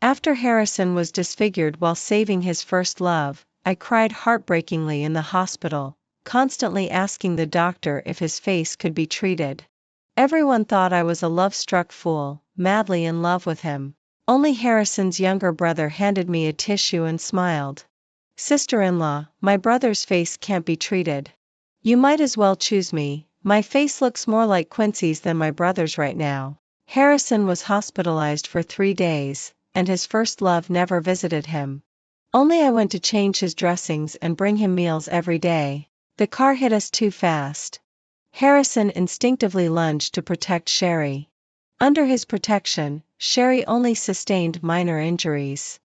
After Harrison was disfigured while saving his first love, I cried heartbreakingly in the hospital, constantly asking the doctor if his face could be treated. Everyone thought I was a love-struck fool, madly in love with him. Only Harrison's younger brother handed me a tissue and smiled. "Sister-in-law, my brother's face can't be treated. You might as well choose me, my face looks more like Quincy's than my brother's right now." Harrison was hospitalized for 3 days, and his first love never visited him. Only I went to change his dressings and bring him meals every day. The car hit us too fast. Harrison instinctively lunged to protect Sherry. Under his protection, Sherry only sustained minor injuries.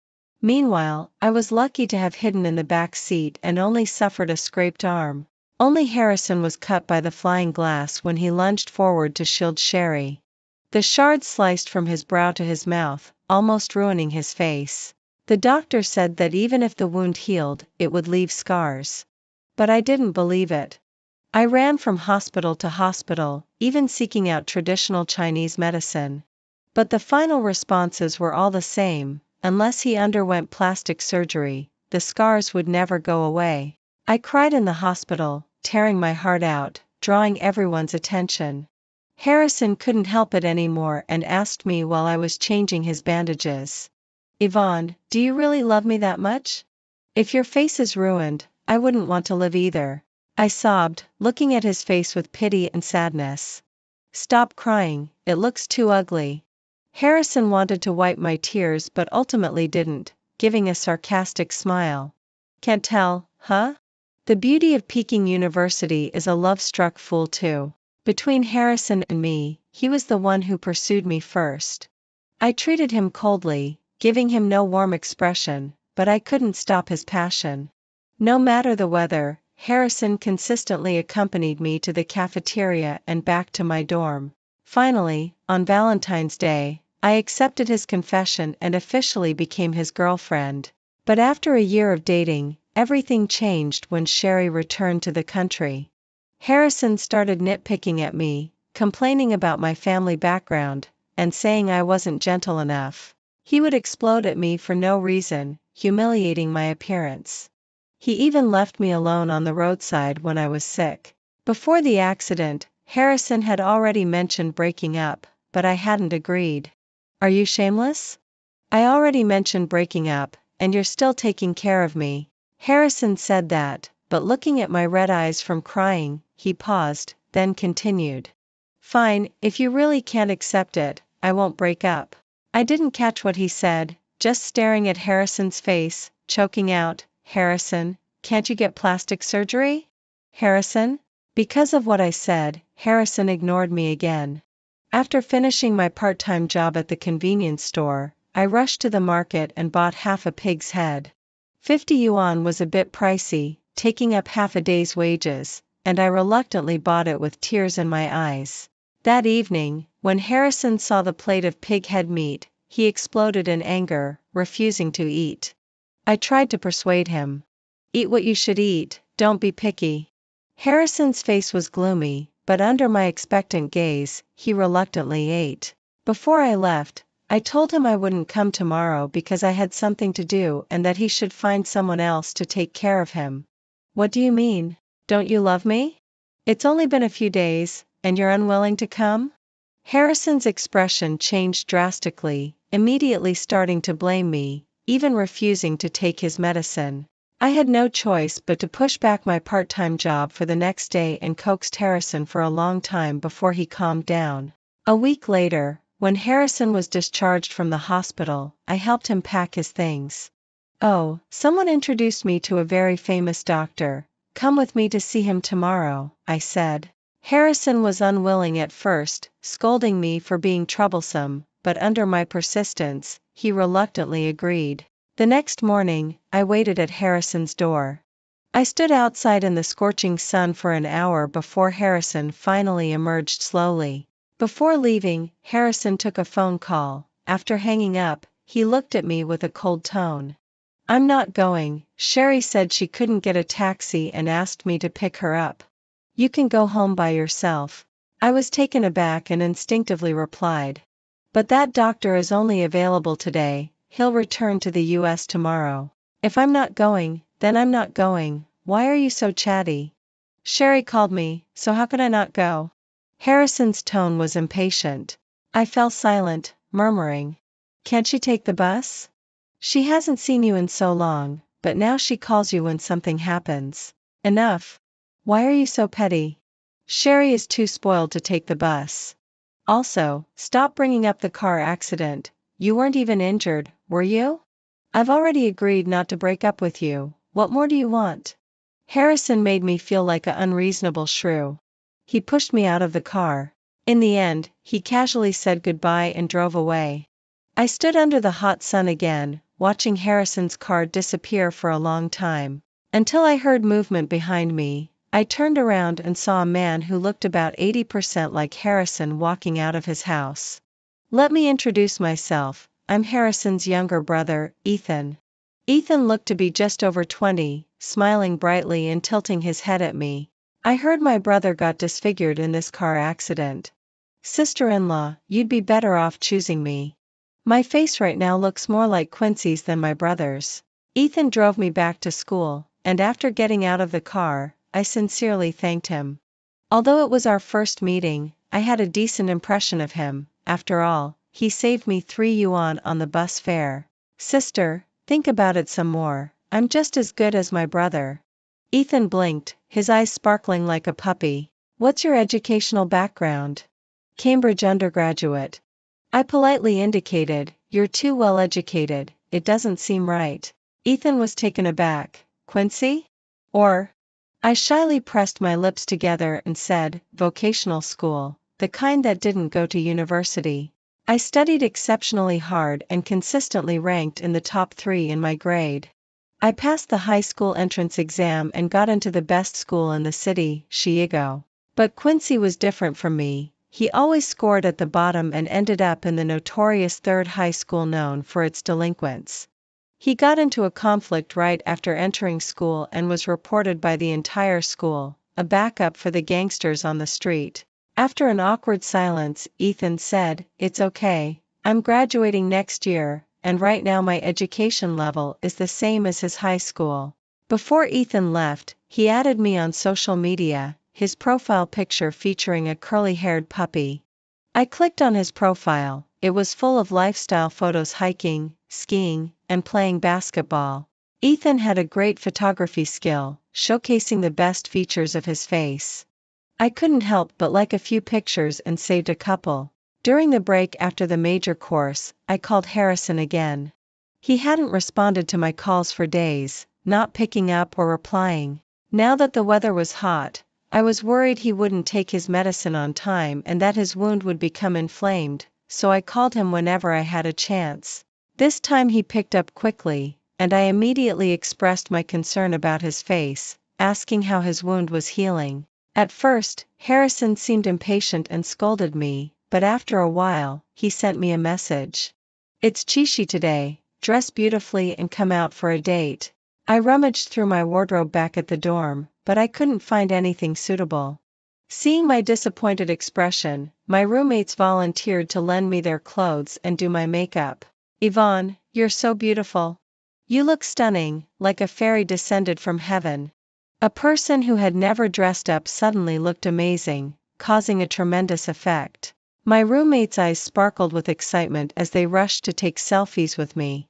Meanwhile, I was lucky to have hidden in the back seat and only suffered a scraped arm. Only Harrison was cut by the flying glass when he lunged forward to shield Sherry. The shards sliced from his brow to his mouth, almost ruining his face. The doctor said that even if the wound healed, it would leave scars. But I didn't believe it. I ran from hospital to hospital, even seeking out traditional Chinese medicine. But the final responses were all the same: unless he underwent plastic surgery, the scars would never go away. I cried in the hospital, tearing my heart out, drawing everyone's attention. Harrison couldn't help it anymore and asked me while I was changing his bandages, "Yvonne, do you really love me that much? If your face is ruined, I wouldn't want to live either." I sobbed, looking at his face with pity and sadness. "Stop crying, it looks too ugly." Harrison wanted to wipe my tears but ultimately didn't, giving a sarcastic smile. "Can't tell, huh? The beauty of Peking University is a love-struck fool too. Between Harrison and me, he was the one who pursued me first." I treated him coldly, giving him no warm expression, but I couldn't stop his passion. No matter the weather, Harrison consistently accompanied me to the cafeteria and back to my dorm. Finally, on Valentine's Day, I accepted his confession and officially became his girlfriend. But after a year of dating, everything changed when Sherry returned to the country. Harrison started nitpicking at me, complaining about my family background, and saying I wasn't gentle enough. He would explode at me for no reason, humiliating my appearance. He even left me alone on the roadside when I was sick. Before the accident, Harrison had already mentioned breaking up, but I hadn't agreed. "Are you shameless? I already mentioned breaking up, and you're still taking care of me." Harrison said that, but looking at my red eyes from crying, he paused, then continued, "Fine, if you really can't accept it, I won't break up." I didn't catch what he said, just staring at Harrison's face, choking out, "Harrison, can't you get plastic surgery? Harrison?" Because of what I said, Harrison ignored me again. After finishing my part-time job at the convenience store, I rushed to the market and bought half a pig's head. 50 yuan was a bit pricey, taking up half a day's wages, and I reluctantly bought it with tears in my eyes. That evening, when Harrison saw the plate of pig head meat, he exploded in anger, refusing to eat. I tried to persuade him. "Eat what you should eat, don't be picky." Harrison's face was gloomy, but under my expectant gaze, he reluctantly ate. Before I left, I told him I wouldn't come tomorrow because I had something to do and that he should find someone else to take care of him. "What do you mean? Don't you love me? It's only been a few days, and you're unwilling to come?" Harrison's expression changed drastically, immediately starting to blame me, even refusing to take his medicine. I had no choice but to push back my part-time job for the next day and coaxed Harrison for a long time before he calmed down. A week later, when Harrison was discharged from the hospital, I helped him pack his things. "Oh, someone introduced me to a very famous doctor. Come with me to see him tomorrow," I said. Harrison was unwilling at first, scolding me for being troublesome, but under my persistence, he reluctantly agreed. The next morning, I waited at Harrison's door. I stood outside in the scorching sun for an hour before Harrison finally emerged slowly. Before leaving, Harrison took a phone call. After hanging up, he looked at me with a cold tone. "I'm not going. Sherry said she couldn't get a taxi and asked me to pick her up. You can go home by yourself." I was taken aback and instinctively replied, "But that doctor is only available today, he'll return to the US tomorrow. If I'm not going, then I'm not going. Why are you so chatty? Sherry called me, so how could I not go? Harrison's tone was impatient. I fell silent, murmuring, "Can't she take the bus? She hasn't seen you in so long, but now she calls you when something happens. Enough. Why are you so petty? Sherry is too spoiled to take the bus. Also, stop bringing up the car accident. You weren't even injured, were you? I've already agreed not to break up with you. What more do you want?" Harrison made me feel like an unreasonable shrew. He pushed me out of the car. In the end, he casually said goodbye and drove away. I stood under the hot sun again, watching Harrison's car disappear for a long time, until I heard movement behind me. I turned around and saw a man who looked about 80% like Harrison walking out of his house. Let me introduce myself. I'm Harrison's younger brother, Ethan. Ethan looked to be just over 20, smiling brightly and tilting his head at me. I heard my brother got disfigured in this car accident. Sister-in-law, you'd be better off choosing me. My face right now looks more like Quincy's than my brother's. Ethan drove me back to school, and after getting out of the car, I sincerely thanked him. Although it was our first meeting, I had a decent impression of him. After all, he saved me 3 yuan on the bus fare. Sister, think about it some more. I'm just as good as my brother. Ethan blinked, his eyes sparkling like a puppy. What's your educational background? Cambridge undergraduate. I politely indicated, you're too well educated, it doesn't seem right. Ethan was taken aback. Quincy? Or? I shyly pressed my lips together and said, vocational school, the kind that didn't go to university. I studied exceptionally hard and consistently ranked in the top 3 in my grade. I passed the high school entrance exam and got into the best school in the city, Chicago. But Quincy was different from me. He always scored at the bottom and ended up in the notorious third high school known for its delinquents. He got into a conflict right after entering school and was reported by the entire school, a backup for the gangsters on the street. After an awkward silence, Ethan said, "It's okay, I'm graduating next year, and right now my education level is the same as his high school." Before Ethan left, he added me on social media, his profile picture featuring a curly-haired puppy. I clicked on his profile. It was full of lifestyle photos hiking, skiing, and playing basketball. Ethan had a great photography skill, showcasing the best features of his face. I couldn't help but like a few pictures and saved a couple. During the break after the major course, I called Harrison again. He hadn't responded to my calls for days, not picking up or replying. Now that the weather was hot, I was worried he wouldn't take his medicine on time and that his wound would become inflamed, so I called him whenever I had a chance. This time he picked up quickly, and I immediately expressed my concern about his face, asking how his wound was healing. At first, Harrison seemed impatient and scolded me, but after a while, he sent me a message. "It's Chishi today, dress beautifully and come out for a date." I rummaged through my wardrobe back at the dorm, but I couldn't find anything suitable. Seeing my disappointed expression, my roommates volunteered to lend me their clothes and do my makeup. "Yvonne, you're so beautiful. You look stunning, like a fairy descended from heaven." A person who had never dressed up suddenly looked amazing, causing a tremendous effect. My roommates' eyes sparkled with excitement as they rushed to take selfies with me.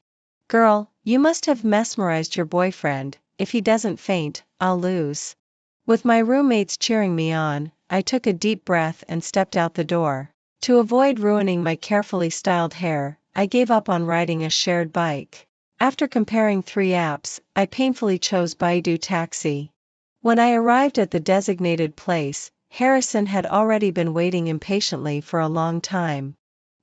"Girl, you must have mesmerized your boyfriend. If he doesn't faint, I'll lose." With my roommates cheering me on, I took a deep breath and stepped out the door. To avoid ruining my carefully styled hair, I gave up on riding a shared bike. After comparing 3 apps, I painfully chose Baidu Taxi. When I arrived at the designated place, Harrison had already been waiting impatiently for a long time.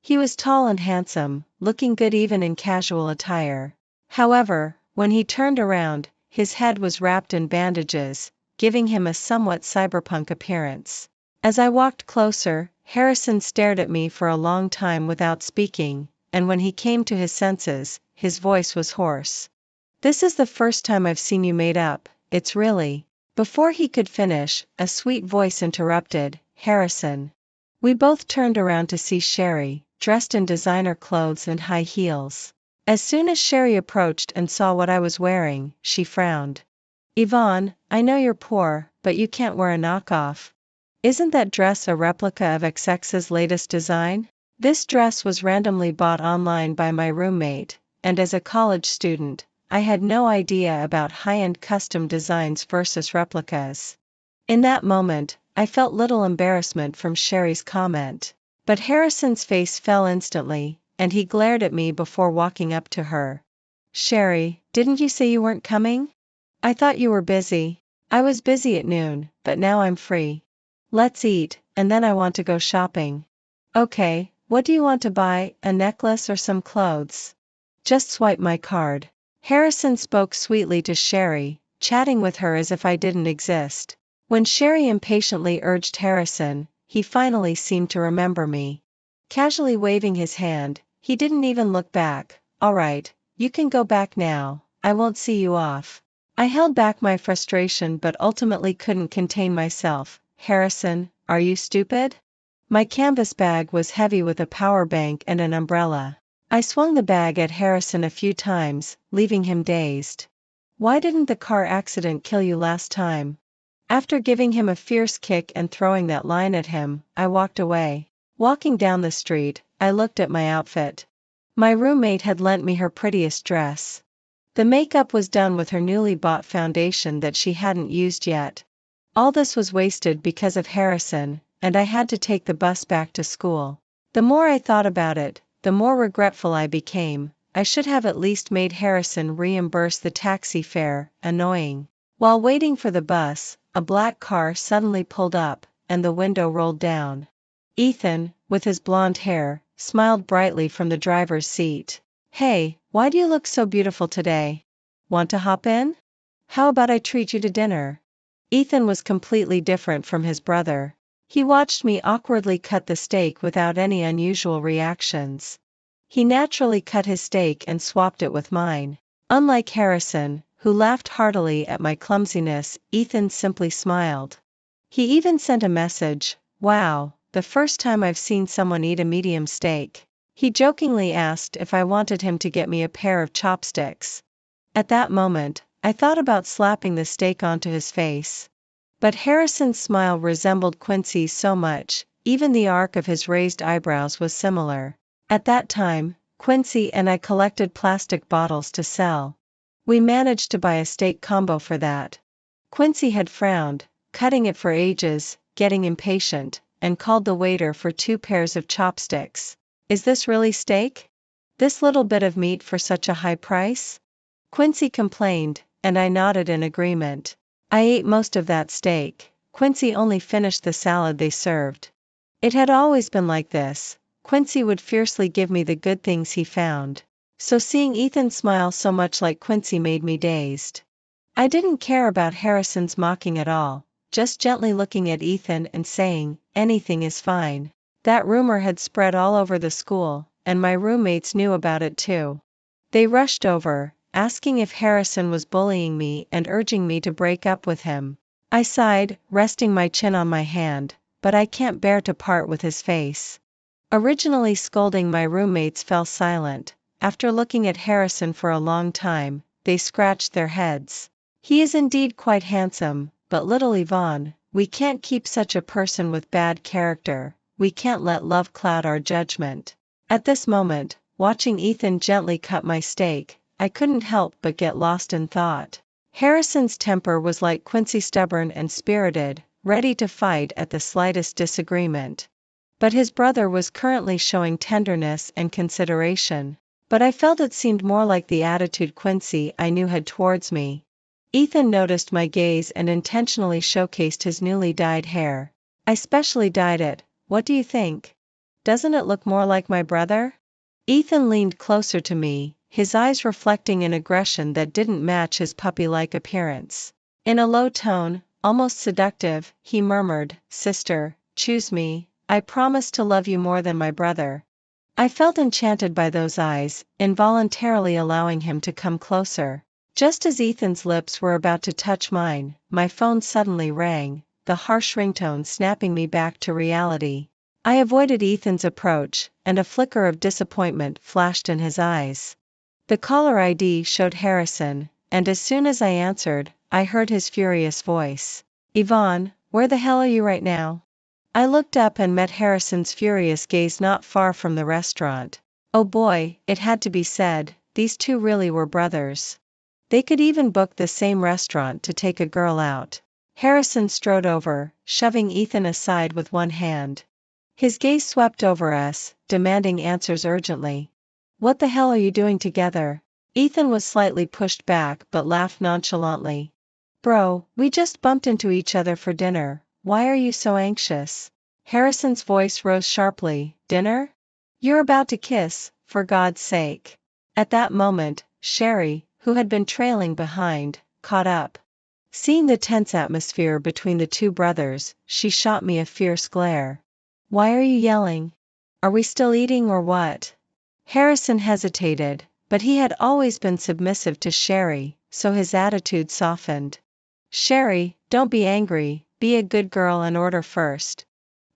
He was tall and handsome, looking good even in casual attire. However, when he turned around, his head was wrapped in bandages, giving him a somewhat cyberpunk appearance. As I walked closer, Harrison stared at me for a long time without speaking, and when he came to his senses, his voice was hoarse. "This is the first time I've seen you made up, it's really..." Before he could finish, a sweet voice interrupted, "Harrison." We both turned around to see Sherry, dressed in designer clothes and high heels. As soon as Sherry approached and saw what I was wearing, she frowned. Yvonne, I know you're poor, but you can't wear a knockoff. Isn't that dress a replica of XX's latest design? This dress was randomly bought online by my roommate, and as a college student, I had no idea about high-end custom designs versus replicas. In that moment, I felt little embarrassment from Sherry's comment. But Harrison's face fell instantly, and he glared at me before walking up to her. Sherry, didn't you say you weren't coming? I thought you were busy. I was busy at noon, but now I'm free. Let's eat, and then I want to go shopping. Okay, what do you want to buy, a necklace or some clothes? Just swipe my card. Harrison spoke sweetly to Sherry, chatting with her as if I didn't exist. When Sherry impatiently urged Harrison, he finally seemed to remember me. Casually waving his hand, he didn't even look back. All right, you can go back now, I won't see you off. I held back my frustration but ultimately couldn't contain myself. Harrison, are you stupid? My canvas bag was heavy with a power bank and an umbrella. I swung the bag at Harrison a few times, leaving him dazed. Why didn't the car accident kill you last time? After giving him a fierce kick and throwing that line at him, I walked away. Walking down the street, I looked at my outfit. My roommate had lent me her prettiest dress. The makeup was done with her newly bought foundation that she hadn't used yet. All this was wasted because of Harrison, and I had to take the bus back to school. The more I thought about it, the more regretful I became. I should have at least made Harrison reimburse the taxi fare. Annoying. While waiting for the bus, a black car suddenly pulled up, and the window rolled down. Ethan, with his blonde hair, smiled brightly from the driver's seat. Hey, why do you look so beautiful today? Want to hop in? How about I treat you to dinner? Ethan was completely different from his brother. He watched me awkwardly cut the steak without any unusual reactions. He naturally cut his steak and swapped it with mine. Unlike Harrison, who laughed heartily at my clumsiness, Ethan simply smiled. He even sent a message, "Wow, the first time I've seen someone eat a medium steak." He jokingly asked if I wanted him to get me a pair of chopsticks. At that moment, I thought about slapping the steak onto his face. But Harrison's smile resembled Quincy's so much, even the arc of his raised eyebrows was similar. At that time, Quincy and I collected plastic bottles to sell. We managed to buy a steak combo for that. Quincy had frowned, cutting it for ages, getting impatient, and called the waiter for 2 pairs of chopsticks. Is this really steak? This little bit of meat for such a high price? Quincy complained, and I nodded in agreement. I ate most of that steak. Quincy only finished the salad they served. It had always been like this. Quincy would fiercely give me the good things he found. So seeing Ethan smile so much like Quincy made me dazed. I didn't care about Harrison's mocking at all, just gently looking at Ethan and saying, anything is fine. That rumor had spread all over the school, and my roommates knew about it too. They rushed over, asking if Harrison was bullying me and urging me to break up with him. I sighed, resting my chin on my hand, but I can't bear to part with his face. Originally scolding my roommates fell silent. After looking at Harrison for a long time, they scratched their heads. He is indeed quite handsome, but little Yvonne, we can't keep such a person with bad character. We can't let love cloud our judgment. At this moment, watching Ethan gently cut my steak, I couldn't help but get lost in thought. Harrison's temper was like Quincy, stubborn and spirited, ready to fight at the slightest disagreement. But his brother was currently showing tenderness and consideration. But I felt it seemed more like the attitude Quincy I knew had towards me. Ethan noticed my gaze and intentionally showcased his newly dyed hair. I specially dyed it. What do you think? Doesn't it look more like my brother? Ethan leaned closer to me, his eyes reflecting an aggression that didn't match his puppy-like appearance. In a low tone, almost seductive, he murmured, "Sister, choose me. I promise to love you more than my brother." I felt enchanted by those eyes, involuntarily allowing him to come closer. Just as Ethan's lips were about to touch mine, my phone suddenly rang, the harsh ringtone snapping me back to reality. I avoided Ethan's approach, and a flicker of disappointment flashed in his eyes. The caller ID showed Harrison, and as soon as I answered, I heard his furious voice. "Yvonne, where the hell are you right now?" I looked up and met Harrison's furious gaze not far from the restaurant. Oh boy, it had to be said, these two really were brothers. They could even book the same restaurant to take a girl out. Harrison strode over, shoving Ethan aside with one hand. His gaze swept over us, demanding answers urgently. "What the hell are you doing together?" Ethan was slightly pushed back but laughed nonchalantly. "Bro, we just bumped into each other for dinner, why are you so anxious?" Harrison's voice rose sharply. "Dinner? You're about to kiss, for God's sake." At that moment, Sherry, who had been trailing behind, caught up. Seeing the tense atmosphere between the two brothers, she shot me a fierce glare. "Why are you yelling? Are we still eating or what?" Harrison hesitated, but he had always been submissive to Sherry, so his attitude softened. "Sherry, don't be angry, be a good girl and order first.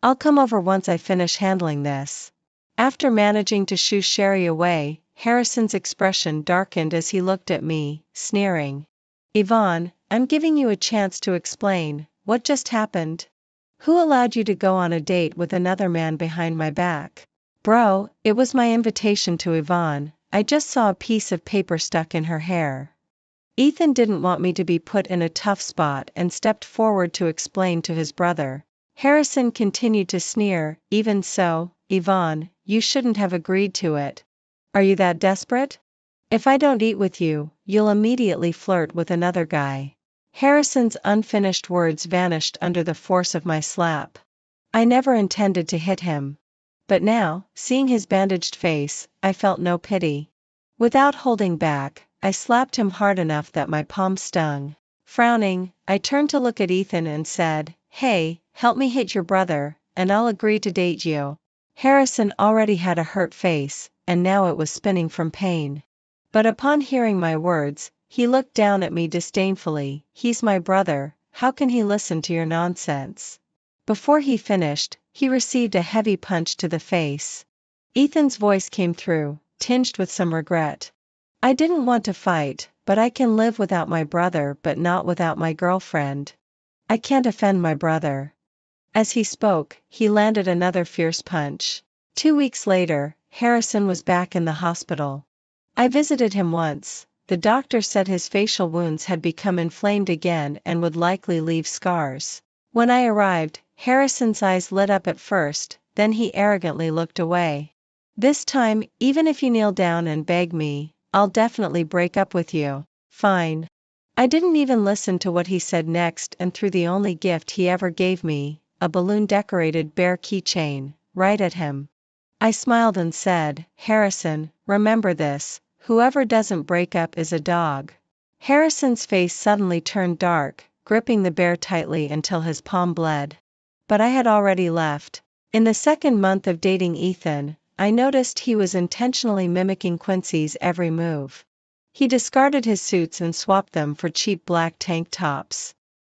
I'll come over once I finish handling this." After managing to shoo Sherry away, Harrison's expression darkened as he looked at me, sneering. "Yvonne, I'm giving you a chance to explain, what just happened? Who allowed you to go on a date with another man behind my back?" "Bro, it was my invitation to Yvonne, I just saw a piece of paper stuck in her hair." Ethan didn't want me to be put in a tough spot and stepped forward to explain to his brother. Harrison continued to sneer. "Even so, Yvonne, you shouldn't have agreed to it. Are you that desperate? If I don't eat with you, you'll immediately flirt with another guy." Harrison's unfinished words vanished under the force of my slap. I never intended to hit him. But now, seeing his bandaged face, I felt no pity. Without holding back, I slapped him hard enough that my palm stung. Frowning, I turned to look at Ethan and said, "Hey, help me hit your brother, and I'll agree to date you." Harrison already had a hurt face, and now it was spinning from pain. But upon hearing my words, he looked down at me disdainfully. "He's my brother, how can he listen to your nonsense?" Before he finished, he received a heavy punch to the face. Ethan's voice came through, tinged with some regret. "I didn't want to fight, but I can live without my brother but not without my girlfriend. I can't offend my brother." As he spoke, he landed another fierce punch. 2 weeks later, Harrison was back in the hospital. I visited him once. The doctor said his facial wounds had become inflamed again and would likely leave scars. When I arrived, Harrison's eyes lit up at first, then he arrogantly looked away. "This time, even if you kneel down and beg me, I'll definitely break up with you." "Fine." I didn't even listen to what he said next and threw the only gift he ever gave me, a balloon-decorated bear keychain, right at him. I smiled and said, "Harrison, remember this, whoever doesn't break up is a dog." Harrison's face suddenly turned dark, gripping the bear tightly until his palm bled. But I had already left. In the second month of dating Ethan, I noticed he was intentionally mimicking Quincy's every move. He discarded his suits and swapped them for cheap black tank tops.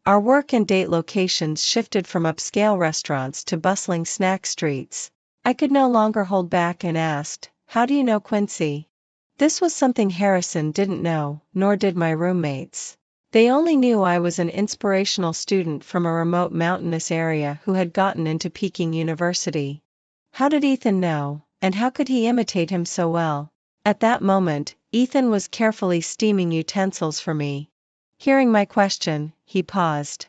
Our work and date locations shifted from upscale restaurants to bustling snack streets. I could no longer hold back and asked, "How do you know Quincy?" This was something Harrison didn't know, nor did my roommates. They only knew I was an inspirational student from a remote mountainous area who had gotten into Peking University. How did Ethan know, and how could he imitate him so well? At that moment, Ethan was carefully steaming utensils for me. Hearing my question, he paused.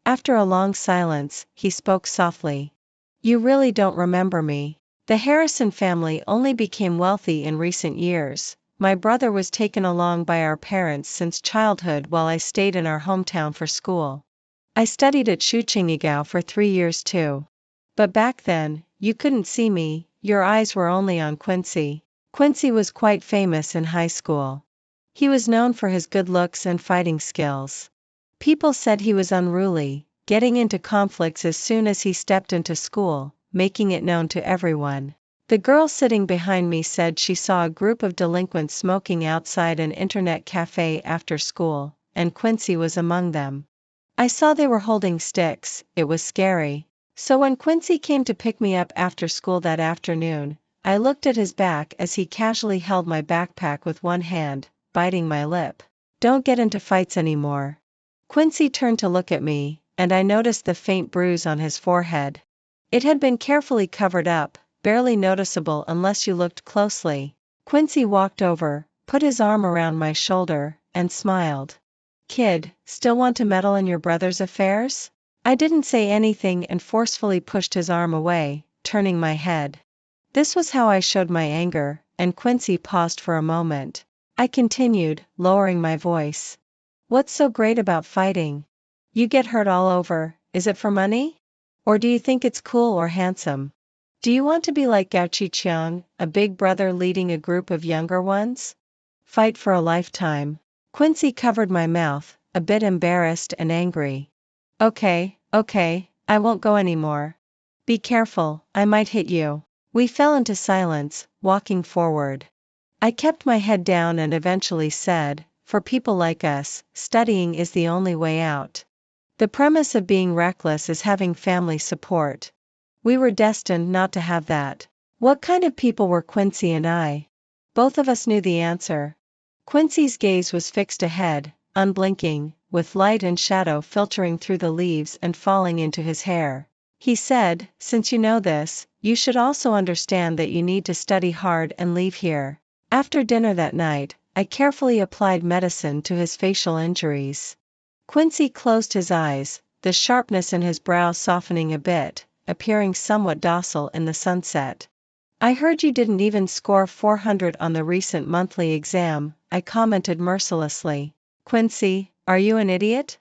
After a long silence, he spoke softly. "You really don't remember me." The Harrison family only became wealthy in recent years. My brother was taken along by our parents since childhood while I stayed in our hometown for school. I studied at Shuqingyao for 3 years too. But back then, you couldn't see me, your eyes were only on Quincy. Quincy was quite famous in high school. He was known for his good looks and fighting skills. People said he was unruly, getting into conflicts as soon as he stepped into school, making it known to everyone. The girl sitting behind me said she saw a group of delinquents smoking outside an internet cafe after school, and Quincy was among them. I saw they were holding sticks, it was scary. So when Quincy came to pick me up after school that afternoon, I looked at his back as he casually held my backpack with one hand, biting my lip. Don't get into fights anymore. Quincy turned to look at me, and I noticed the faint bruise on his forehead. It had been carefully covered up, barely noticeable unless you looked closely. Quincy walked over, put his arm around my shoulder, and smiled. Kid, still want to meddle in your brother's affairs? I didn't say anything and forcefully pushed his arm away, turning my head. This was how I showed my anger, and Quincy paused for a moment. I continued, lowering my voice. What's so great about fighting? You get hurt all over, is it for money? Or do you think it's cool or handsome? Do you want to be like Gao Chiqiang, a big brother leading a group of younger ones? Fight for a lifetime. Quincy covered my mouth, a bit embarrassed and angry. Okay, I won't go anymore. Be careful, I might hit you. We fell into silence, walking forward. I kept my head down and eventually said, for people like us, studying is the only way out. The premise of being reckless is having family support. We were destined not to have that. What kind of people were Quincy and I? Both of us knew the answer. Quincy's gaze was fixed ahead, unblinking, with light and shadow filtering through the leaves and falling into his hair. He said, since you know this, you should also understand that you need to study hard and leave here. After dinner that night, I carefully applied medicine to his facial injuries. Quincy closed his eyes, the sharpness in his brow softening a bit, appearing somewhat docile in the sunset. I heard you didn't even score 400 on the recent monthly exam, I commented mercilessly. Quincy, are you an idiot?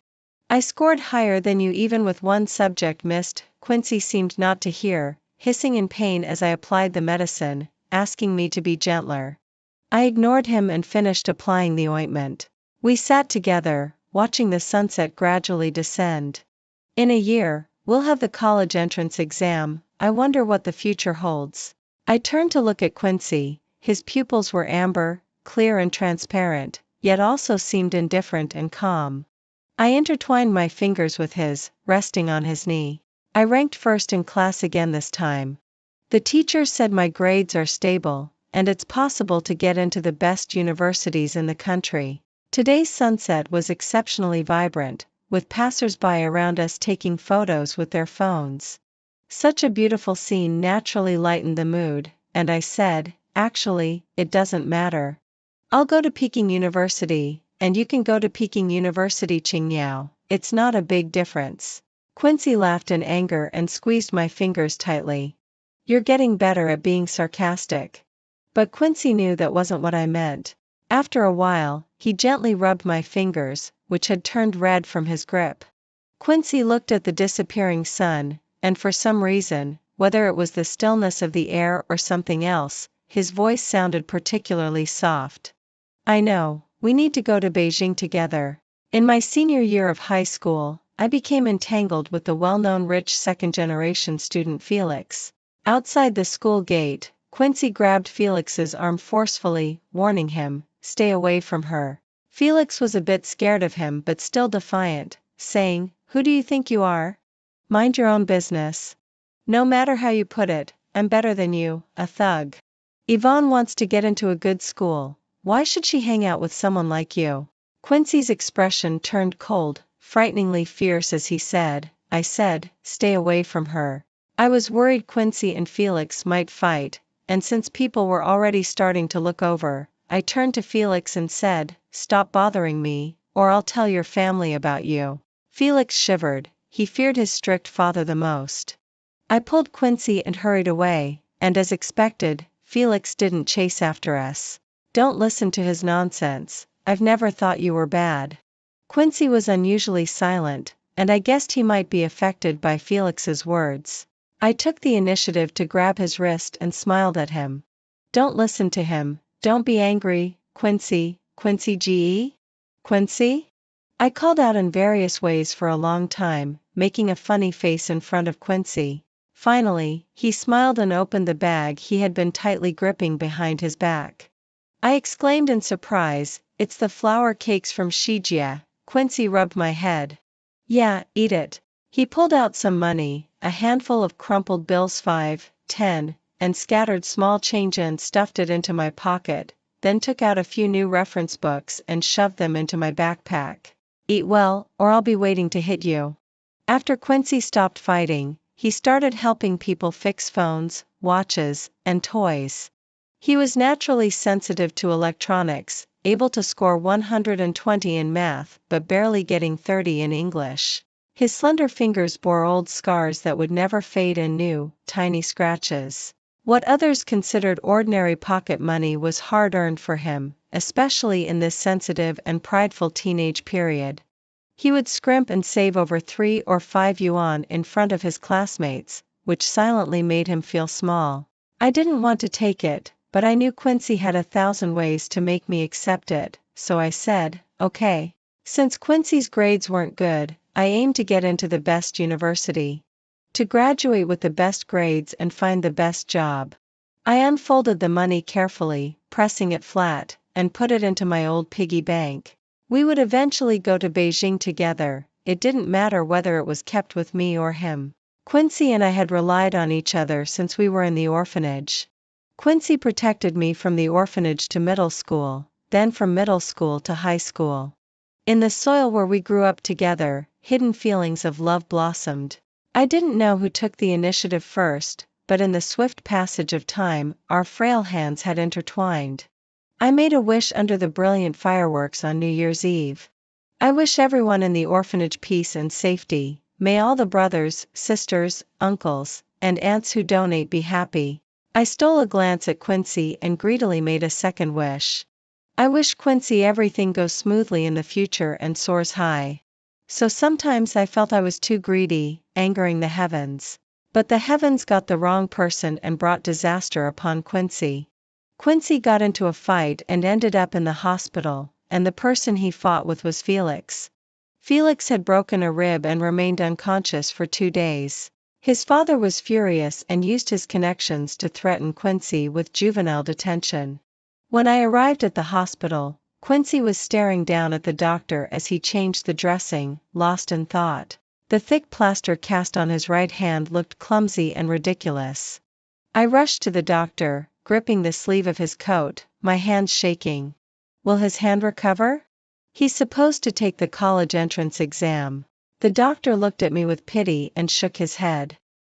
I scored higher than you even with one subject missed. Quincy seemed not to hear, hissing in pain as I applied the medicine, asking me to be gentler. I ignored him and finished applying the ointment. We sat together, watching the sunset gradually descend. In a year, we'll have the college entrance exam. I wonder what the future holds. I turned to look at Quincy. His pupils were amber, clear and transparent, yet also seemed indifferent and calm. I intertwined my fingers with his, resting on his knee. I ranked first in class again this time. The teacher said my grades are stable, and it's possible to get into the best universities in the country. Today's sunset was exceptionally vibrant, with passers-by around us taking photos with their phones. Such a beautiful scene naturally lightened the mood, and I said, actually, it doesn't matter. I'll go to Peking University, and you can go to Peking University Qingyao, it's not a big difference. Quincy laughed in anger and squeezed my fingers tightly. You're getting better at being sarcastic. But Quincy knew that wasn't what I meant. After a while, he gently rubbed my fingers, which had turned red from his grip. Quincy looked at the disappearing sun, and for some reason, whether it was the stillness of the air or something else, his voice sounded particularly soft. I know, we need to go to Beijing together. In my senior year of high school, I became entangled with the well-known rich second-generation student Felix. Outside the school gate, Quincy grabbed Felix's arm forcefully, warning him, stay away from her. Felix was a bit scared of him but still defiant, saying, who do you think you are? Mind your own business. No matter how you put it, I'm better than you, a thug. Yvonne wants to get into a good school. Why should she hang out with someone like you? Quincy's expression turned cold, frighteningly fierce as he said, I said, stay away from her. I was worried Quincy and Felix might fight, and since people were already starting to look over, I turned to Felix and said, stop bothering me, or I'll tell your family about you. Felix shivered, he feared his strict father the most. I pulled Quincy and hurried away, and as expected, Felix didn't chase after us. Don't listen to his nonsense, I've never thought you were bad. Quincy was unusually silent, and I guessed he might be affected by Felix's words. I took the initiative to grab his wrist and smiled at him. Don't listen to him, don't be angry, Quincy, Quincy G.E.? Quincy? I called out in various ways for a long time, making a funny face in front of Quincy. Finally, he smiled and opened the bag he had been tightly gripping behind his back. I exclaimed in surprise, it's the flour cakes from Shijia. Quincy rubbed my head. Yeah, eat it. He pulled out some money, a handful of crumpled bills 5, 10, and scattered small change and stuffed it into my pocket, then took out a few new reference books and shoved them into my backpack. Eat well, or I'll be waiting to hit you. After Quincy stopped fighting, he started helping people fix phones, watches, and toys. He was naturally sensitive to electronics, able to score 120 in math but barely getting 30 in English. His slender fingers bore old scars that would never fade and new, tiny scratches. What others considered ordinary pocket money was hard-earned for him, especially in this sensitive and prideful teenage period. He would scrimp and save over 3 or 5 yuan in front of his classmates, which silently made him feel small. I didn't want to take it, but I knew Quincy had 1,000 ways to make me accept it, so I said, okay. Since Quincy's grades weren't good, I aimed to get into the best university. To graduate with the best grades and find the best job. I unfolded the money carefully, pressing it flat, and put it into my old piggy bank. We would eventually go to Beijing together, it didn't matter whether it was kept with me or him. Quincy and I had relied on each other since we were in the orphanage. Quincy protected me from the orphanage to middle school, then from middle school to high school. In the soil where we grew up together, hidden feelings of love blossomed. I didn't know who took the initiative first, but in the swift passage of time, our frail hands had intertwined. I made a wish under the brilliant fireworks on New Year's Eve. I wish everyone in the orphanage peace and safety. May all the brothers, sisters, uncles, and aunts who donate be happy. I stole a glance at Quincy and greedily made a second wish. I wish Quincy everything goes smoothly in the future and soars high. So sometimes I felt I was too greedy, angering the heavens. But the heavens got the wrong person and brought disaster upon Quincy. Quincy got into a fight and ended up in the hospital, and the person he fought with was Felix. Felix had broken a rib and remained unconscious for 2 days. His father was furious and used his connections to threaten Quincy with juvenile detention. When I arrived at the hospital, Quincy was staring down at the doctor as he changed the dressing, lost in thought. The thick plaster cast on his right hand looked clumsy and ridiculous. I rushed to the doctor, gripping the sleeve of his coat, my hands shaking. Will his hand recover? He's supposed to take the college entrance exam. The doctor looked at me with pity and shook his head.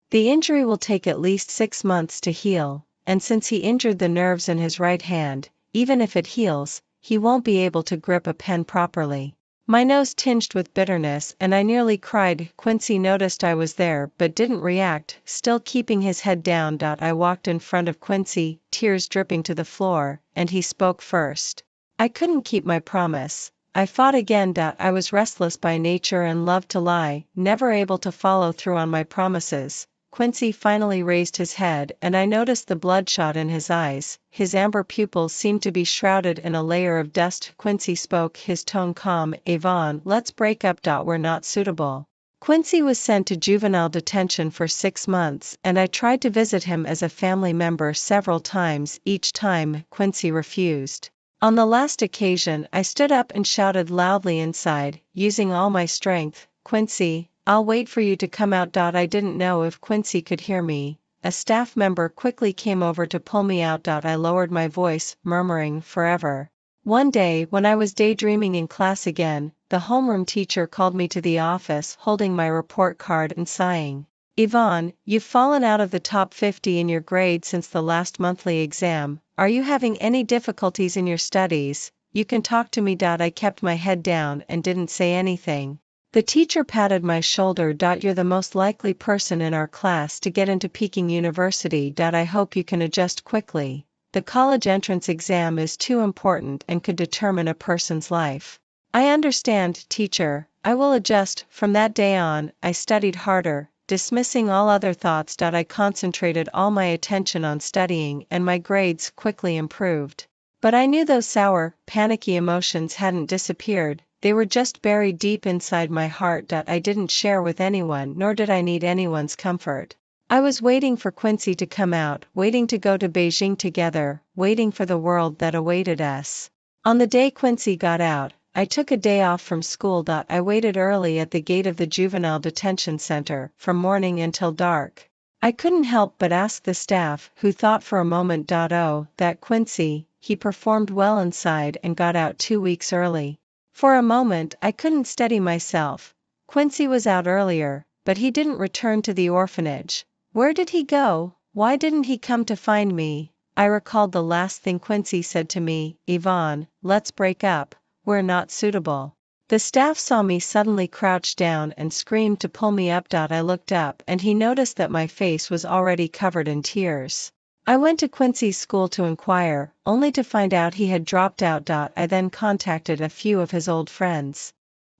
The injury will take at least 6 months to heal, and since he injured the nerves in his right hand, even if it heals, he won't be able to grip a pen properly. My nose tinged with bitterness and I nearly cried. Quincy noticed I was there but didn't react, still keeping his head down. I walked in front of Quincy, tears dripping to the floor, and he spoke first. I couldn't keep my promise. I fought again. I was restless by nature and loved to lie, never able to follow through on my promises. Quincy finally raised his head and I noticed the bloodshot in his eyes. His amber pupils seemed to be shrouded in a layer of dust. Quincy spoke, his tone calm. Yvonne, let's break up. We're not suitable. Quincy was sent to juvenile detention for 6 months and I tried to visit him as a family member several times. Each time, Quincy refused. On the last occasion, I stood up and shouted loudly inside, using all my strength, Quincy, I'll wait for you to come out. I didn't know if Quincy could hear me. A staff member quickly came over to pull me out. I lowered my voice, murmuring, forever. One day, when I was daydreaming in class again, the homeroom teacher called me to the office, holding my report card and sighing. Yvonne, you've fallen out of the top 50 in your grade since the last monthly exam. Are you having any difficulties in your studies? You can talk to me. I kept my head down and didn't say anything. The teacher patted my shoulder. You're the most likely person in our class to get into Peking University. I hope you can adjust quickly. The college entrance exam is too important and could determine a person's life. I understand, teacher. I will adjust. From that day on, I studied harder, dismissing all other thoughts. I concentrated all my attention on studying and my grades quickly improved. But I knew those sour, panicky emotions hadn't disappeared. They were just buried deep inside my heart. I didn't share with anyone, nor did I need anyone's comfort. I was waiting for Quincy to come out, waiting to go to Beijing together, waiting for the world that awaited us. On the day Quincy got out, I took a day off from school. I waited early at the gate of the juvenile detention center, from morning until dark. I couldn't help but ask the staff, who thought for a moment, oh, that Quincy, he performed well inside and got out 2 weeks early. For a moment I couldn't steady myself. Quincy was out earlier, but he didn't return to the orphanage. Where did he go? Why didn't he come to find me? I recalled the last thing Quincy said to me, Yvonne, let's break up, we're not suitable. The staff saw me suddenly crouch down and screamed to pull me up. I looked up and he noticed that my face was already covered in tears. I went to Quincy's school to inquire, only to find out he had dropped out. I then contacted a few of his old friends.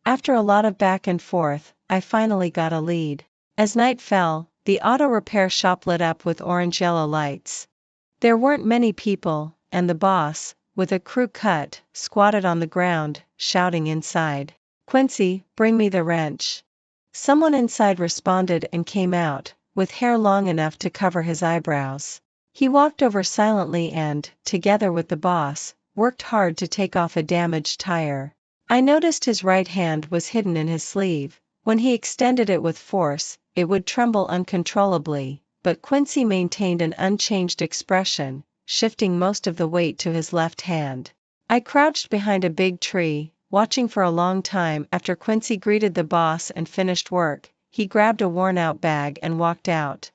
After a lot of back and forth, I finally got a lead. As night fell, the auto repair shop lit up with orange-yellow lights. There weren't many people, and the boss, with a crew cut, squatted on the ground, shouting inside. Quincy, bring me the wrench. Someone inside responded and came out, with hair long enough to cover his eyebrows. He walked over silently and, together with the boss, worked hard to take off a damaged tire. I noticed his right hand was hidden in his sleeve. When he extended it with force, it would tremble uncontrollably, but Quincy maintained an unchanged expression, shifting most of the weight to his left hand. I crouched behind a big tree, watching for a long time. After Quincy greeted the boss and finished work, he grabbed a worn-out bag and walked out.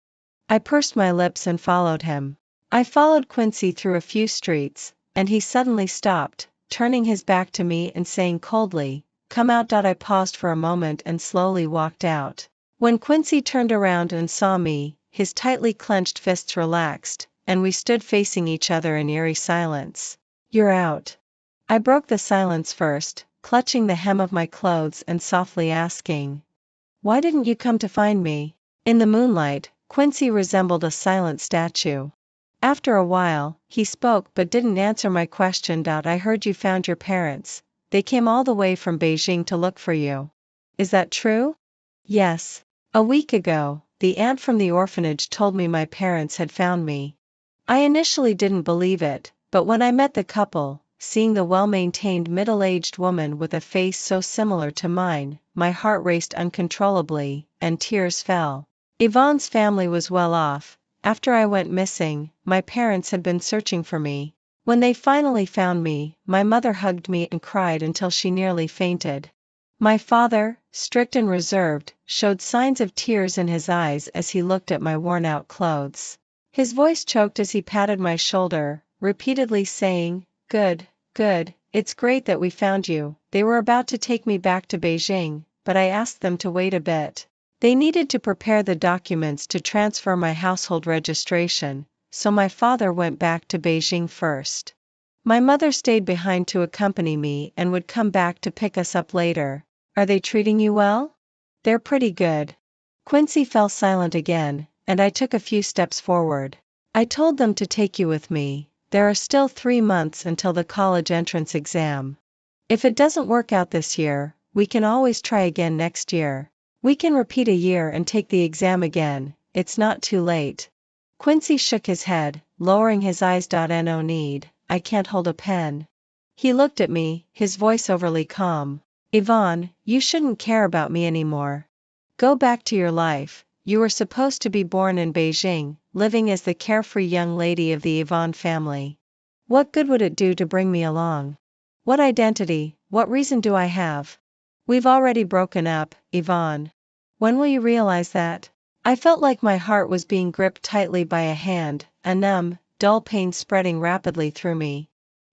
I pursed my lips and followed him. I followed Quincy through a few streets, and he suddenly stopped, turning his back to me and saying coldly, "Come out." I paused for a moment and slowly walked out. When Quincy turned around and saw me, his tightly clenched fists relaxed, and we stood facing each other in eerie silence. "You're out." I broke the silence first, clutching the hem of my clothes and softly asking, "Why didn't you come to find me?" In the moonlight, Quincy resembled a silent statue. After a while, he spoke but didn't answer my question. "I heard you found your parents. They came all the way from Beijing to look for you. Is that true?" "Yes. A week ago, the aunt from the orphanage told me my parents had found me. I initially didn't believe it, but when I met the couple, seeing the well-maintained middle-aged woman with a face so similar to mine, my heart raced uncontrollably, and tears fell. Yvonne's family was well off. After I went missing, my parents had been searching for me. When they finally found me, my mother hugged me and cried until she nearly fainted. My father, strict and reserved, showed signs of tears in his eyes as he looked at my worn-out clothes. His voice choked as he patted my shoulder, repeatedly saying, "Good, good, it's great that we found you." They were about to take me back to Beijing, but I asked them to wait a bit. They needed to prepare the documents to transfer my household registration, so my father went back to Beijing first. My mother stayed behind to accompany me and would come back to pick us up later. "Are they treating you well?" "They're pretty good." Quincy fell silent again, and I took a few steps forward. "I told them to take you with me. There are still 3 months until the college entrance exam. If it doesn't work out this year, we can always try again next year. We can repeat a year and take the exam again, it's not too late." Quincy shook his head, lowering his eyes. "No need, I can't hold a pen." He looked at me, his voice overly calm. "Yvonne, you shouldn't care about me anymore. Go back to your life. You were supposed to be born in Beijing, living as the carefree young lady of the Yvonne family. What good would it do to bring me along? What identity, what reason do I have? We've already broken up, Yvonne. When will you realize that?" I felt like my heart was being gripped tightly by a hand, a numb, dull pain spreading rapidly through me.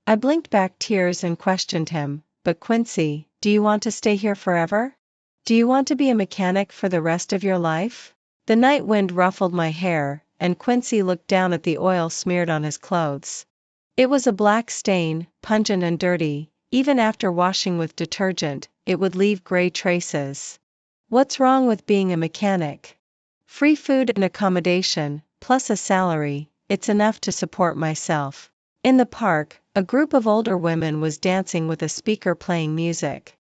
I blinked back tears and questioned him, "But Quincy, do you want to stay here forever? Do you want to be a mechanic for the rest of your life?" The night wind ruffled my hair, and Quincy looked down at the oil smeared on his clothes. It was a black stain, pungent and dirty. Even after washing with detergent, it would leave gray traces. "What's wrong with being a mechanic? Free food and accommodation, plus a salary, it's enough to support myself." In the park, a group of older women was dancing with a speaker playing music.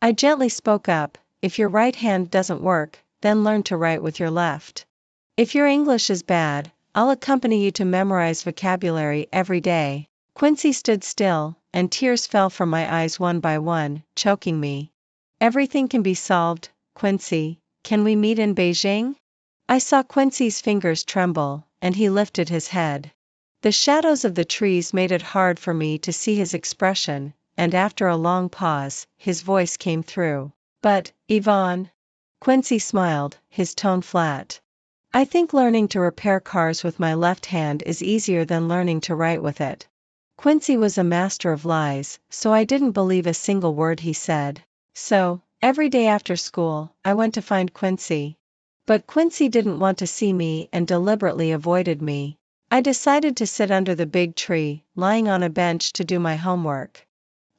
I gently spoke up, "If your right hand doesn't work, then learn to write with your left. If your English is bad, I'll accompany you to memorize vocabulary every day." Quincy stood still, and tears fell from my eyes one by one, choking me. "Everything can be solved, Quincy. Can we meet in Beijing?" I saw Quincy's fingers tremble, and he lifted his head. The shadows of the trees made it hard for me to see his expression, and after a long pause, his voice came through. But, Yvonne. Quincy smiled, his tone flat. I think learning to repair cars with my left hand is easier than learning to write with it. Quincy was a master of lies, so I didn't believe a single word he said. So, every day after school, I went to find Quincy. But Quincy didn't want to see me and deliberately avoided me. I decided to sit under the big tree, lying on a bench to do my homework.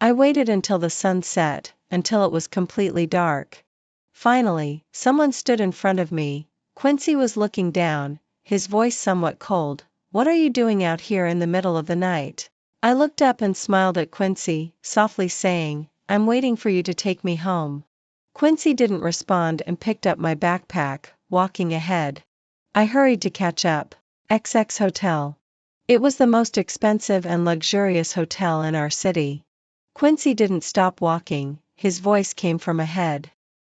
I waited until the sun set, until it was completely dark. Finally, someone stood in front of me. Quincy was looking down, his voice somewhat cold. "What are you doing out here in the middle of the night?" I looked up and smiled at Quincy, softly saying, "I'm waiting for you to take me home." Quincy didn't respond and picked up my backpack, walking ahead. I hurried to catch up. XX Hotel. It was the most expensive and luxurious hotel in our city. Quincy didn't stop walking, his voice came from ahead.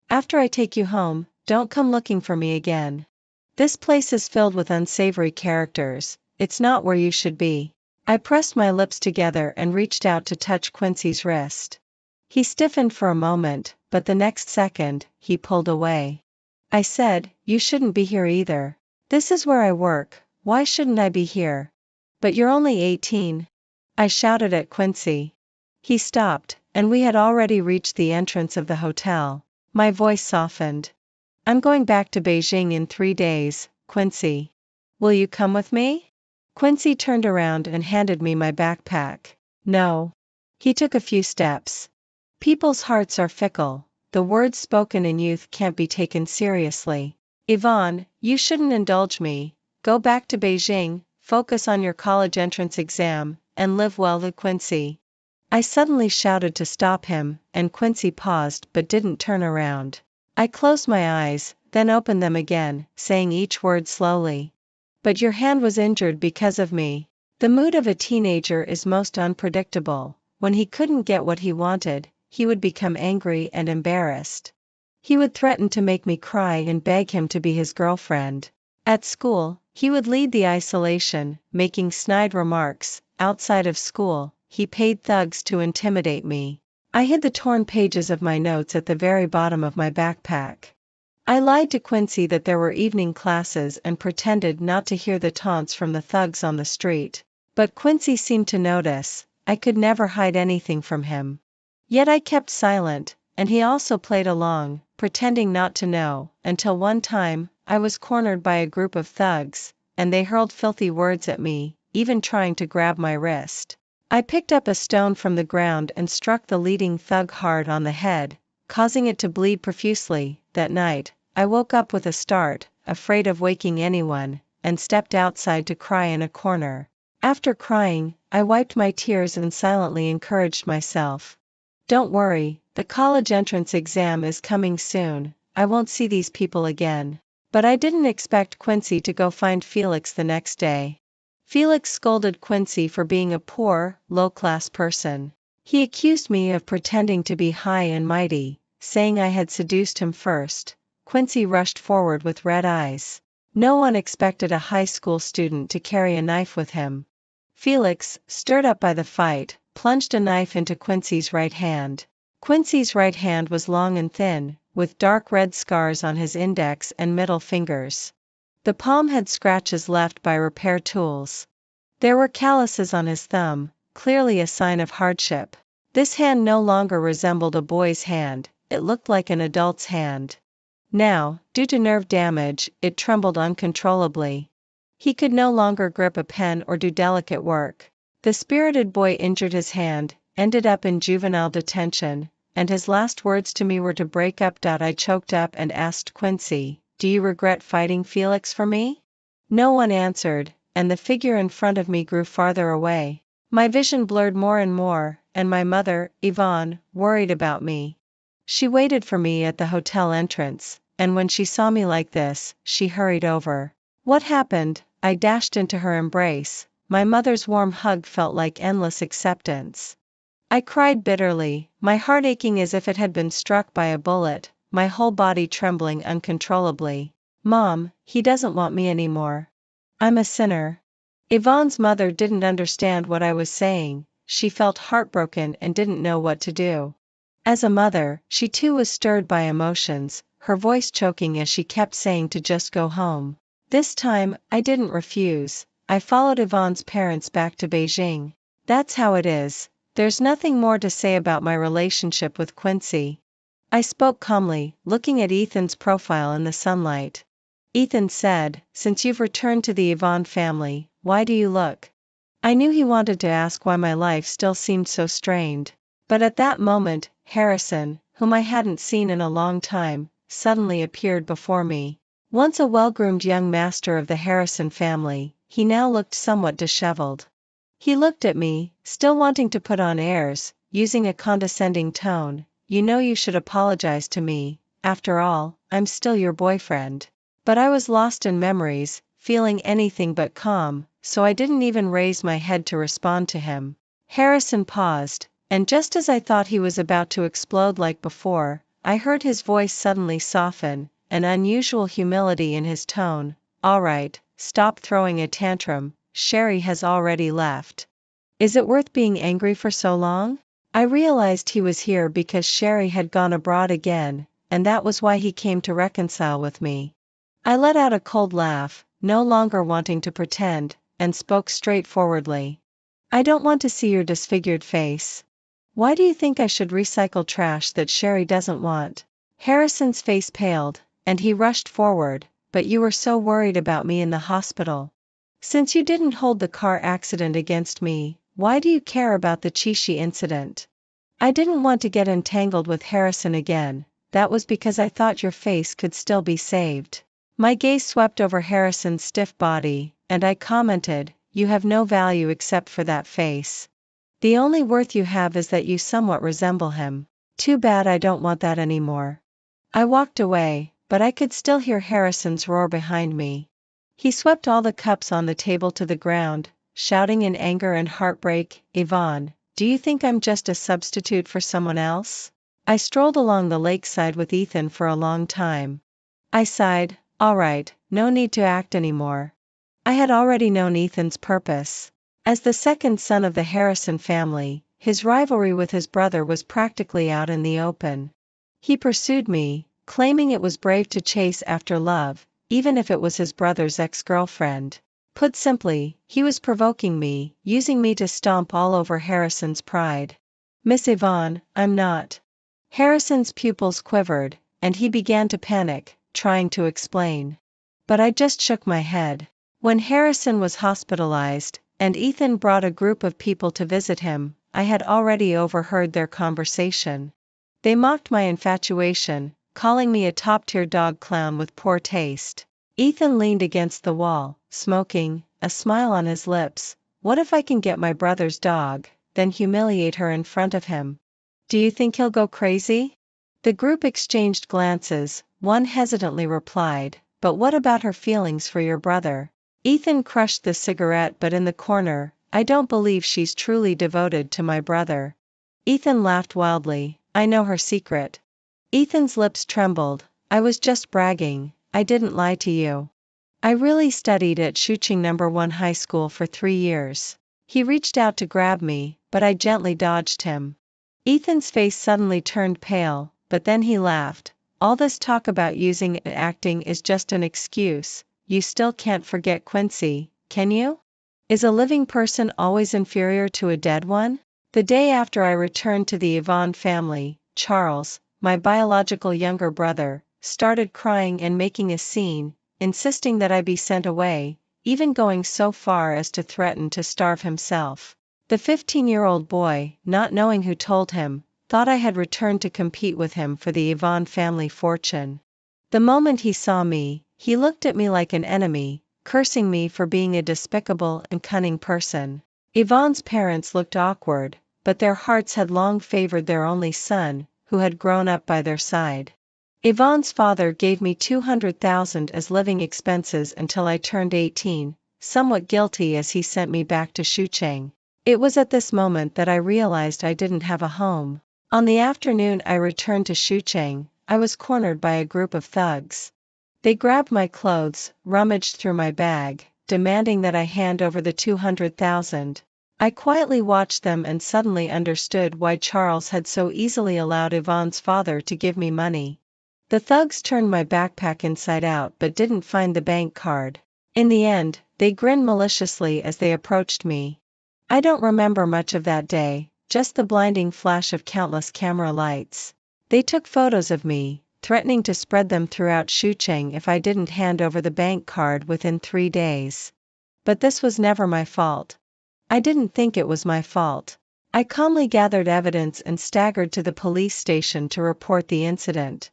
"After I take you home, don't come looking for me again. This place is filled with unsavory characters, it's not where you should be." I pressed my lips together and reached out to touch Quincy's wrist. He stiffened for a moment, but the next second, he pulled away. I said, "You shouldn't be here either. This is where I work, why shouldn't I be here?" "But you're only 18. I shouted at Quincy. He stopped, and we had already reached the entrance of the hotel. My voice softened. "I'm going back to Beijing in 3 days, Quincy. Will you come with me?" Quincy turned around and handed me my backpack. "No." He took a few steps. People's hearts are fickle. The words spoken in youth can't be taken seriously. "Yvonne, you shouldn't indulge me. Go back to Beijing, focus on your college entrance exam, and live well with Quincy." I suddenly shouted to stop him, and Quincy paused but didn't turn around. I closed my eyes, then opened them again, saying each word slowly. "But your hand was injured because of me." The mood of a teenager is most unpredictable. When he couldn't get what he wanted, he would become angry and embarrassed. He would threaten to make me cry and beg him to be his girlfriend. At school, he would lead the isolation, making snide remarks. Outside of school, he paid thugs to intimidate me. I hid the torn pages of my notes at the very bottom of my backpack. I lied to Quincy that there were evening classes and pretended not to hear the taunts from the thugs on the street. But Quincy seemed to notice. I could never hide anything from him. Yet I kept silent, and he also played along, pretending not to know, until one time, I was cornered by a group of thugs, and they hurled filthy words at me, even trying to grab my wrist. I picked up a stone from the ground and struck the leading thug hard on the head, causing it to bleed profusely. That night, I woke up with a start, afraid of waking anyone, and stepped outside to cry in a corner. After crying, I wiped my tears and silently encouraged myself. "Don't worry, the college entrance exam is coming soon, I won't see these people again." But I didn't expect Quincy to go find Felix the next day. Felix scolded Quincy for being a poor, low-class person. He accused me of pretending to be high and mighty, saying I had seduced him first. Quincy rushed forward with red eyes. No one expected a high school student to carry a knife with him. Felix, stirred up by the fight, plunged a knife into Quincy's right hand. Quincy's right hand was long and thin, with dark red scars on his index and middle fingers. The palm had scratches left by repair tools. There were calluses on his thumb, clearly a sign of hardship. This hand no longer resembled a boy's hand, it looked like an adult's hand. Now, due to nerve damage, it trembled uncontrollably. He could no longer grip a pen or do delicate work. The spirited boy injured his hand, ended up in juvenile detention, and his last words to me were to break up. I choked up and asked Quincy, "Do you regret fighting Felix for me?" No one answered, and the figure in front of me grew farther away. My vision blurred more and more, and my mother, Yvonne, worried about me. She waited for me at the hotel entrance, and when she saw me like this, she hurried over. "What happened?" I dashed into her embrace. My mother's warm hug felt like endless acceptance. I cried bitterly, my heart aching as if it had been struck by a bullet, my whole body trembling uncontrollably. "Mom, he doesn't want me anymore. I'm a sinner." Yvonne's mother didn't understand what I was saying. She felt heartbroken and didn't know what to do. As a mother, she too was stirred by emotions, her voice choking as she kept saying to just go home. This time, I didn't refuse. I followed Yvonne's parents back to Beijing. "That's how it is. There's nothing more to say about my relationship with Quincy." I spoke calmly, looking at Ethan's profile in the sunlight. Ethan said, "Since you've returned to the Yvonne family, why do you look?" I knew he wanted to ask why my life still seemed so strained. But at that moment, Harrison, whom I hadn't seen in a long time, suddenly appeared before me. Once a well-groomed young master of the Harrison family, he now looked somewhat disheveled. He looked at me, still wanting to put on airs, using a condescending tone. "You know you should apologize to me. After all, I'm still your boyfriend." But I was lost in memories, feeling anything but calm, so I didn't even raise my head to respond to him. Harrison paused, and just as I thought he was about to explode like before, I heard his voice suddenly soften, an unusual humility in his tone. "All right, stop throwing a tantrum, Sherry has already left. Is it worth being angry for so long?" I realized he was here because Sherry had gone abroad again, and that was why he came to reconcile with me. I let out a cold laugh, no longer wanting to pretend, and spoke straightforwardly. "I don't want to see your disfigured face. Why do you think I should recycle trash that Sherry doesn't want?" Harrison's face paled, and he rushed forward. "But you were so worried about me in the hospital. Since you didn't hold the car accident against me, why do you care about the Chishi incident?" I didn't want to get entangled with Harrison again. "That was because I thought your face could still be saved." My gaze swept over Harrison's stiff body, and I commented, "You have no value except for that face. The only worth you have is that you somewhat resemble him. Too bad I don't want that anymore." I walked away, but I could still hear Harrison's roar behind me. He swept all the cups on the table to the ground, shouting in anger and heartbreak, "Yvonne, do you think I'm just a substitute for someone else?" I strolled along the lakeside with Ethan for a long time. I sighed. All right, no need to act anymore. I had already known Ethan's purpose. As the second son of the Harrison family, his rivalry with his brother was practically out in the open. He pursued me, claiming it was brave to chase after love, even if it was his brother's ex-girlfriend. Put simply, he was provoking me, using me to stomp all over Harrison's pride. "Miss Yvonne, I'm not." Harrison's pupils quivered, and he began to panic, trying to explain. But I just shook my head. When Harrison was hospitalized, and Ethan brought a group of people to visit him, I had already overheard their conversation. They mocked my infatuation, calling me a top-tier dog clown with poor taste. Ethan leaned against the wall, smoking, a smile on his lips. "What if I can get my brother's dog, then humiliate her in front of him? Do you think he'll go crazy?" The group exchanged glances. One hesitantly replied, "But what about her feelings for your brother?" Ethan crushed the cigarette but in the corner, "I don't believe she's truly devoted to my brother." Ethan laughed wildly, "I know her secret." Ethan's lips trembled. "I was just bragging, I didn't lie to you. I really studied at Shuqing No. 1 High School for 3 years. He reached out to grab me, but I gently dodged him." Ethan's face suddenly turned pale, but then he laughed. "All this talk about using and acting is just an excuse. You still can't forget Quincy, can you? Is a living person always inferior to a dead one?" The day after I returned to the Yvonne family, Charles, my biological younger brother, started crying and making a scene, insisting that I be sent away, even going so far as to threaten to starve himself. The 15-year-old boy, not knowing who told him, thought I had returned to compete with him for the Yvonne family fortune. The moment he saw me, he looked at me like an enemy, cursing me for being a despicable and cunning person. Yvonne's parents looked awkward, but their hearts had long favored their only son, who had grown up by their side. Yvonne's father gave me 200,000 as living expenses until I turned 18, somewhat guilty as he sent me back to Shucheng. It was at this moment that I realized I didn't have a home. On the afternoon I returned to Shucheng, I was cornered by a group of thugs. They grabbed my clothes, rummaged through my bag, demanding that I hand over the 200,000. I quietly watched them and suddenly understood why Charles had so easily allowed Yvonne's father to give me money. The thugs turned my backpack inside out but didn't find the bank card. In the end, they grinned maliciously as they approached me. I don't remember much of that day, just the blinding flash of countless camera lights. They took photos of me, threatening to spread them throughout Shucheng if I didn't hand over the bank card within 3 days. But this was never my fault. I didn't think it was my fault. I calmly gathered evidence and staggered to the police station to report the incident.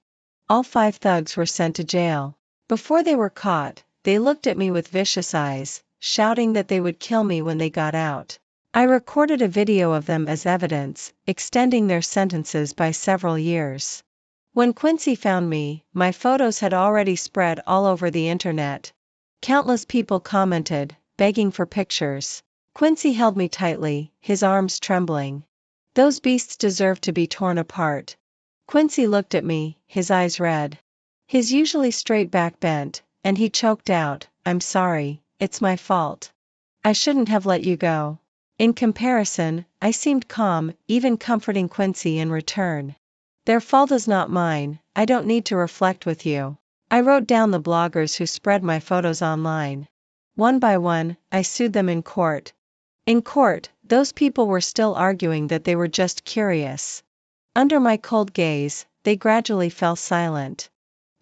All 5 thugs were sent to jail. Before they were caught, they looked at me with vicious eyes, shouting that they would kill me when they got out. I recorded a video of them as evidence, extending their sentences by several years. When Quincy found me, my photos had already spread all over the internet. Countless people commented, begging for pictures. Quincy held me tightly, his arms trembling. Those beasts deserve to be torn apart. Quincy looked at me, his eyes red. His usually straight back bent, and he choked out, "I'm sorry, it's my fault. I shouldn't have let you go." In comparison, I seemed calm, even comforting Quincy in return. "Their fault is not mine, I don't need to reflect with you." I wrote down the bloggers who spread my photos online. One by one, I sued them in court. In court, those people were still arguing that they were just curious. Under my cold gaze, they gradually fell silent.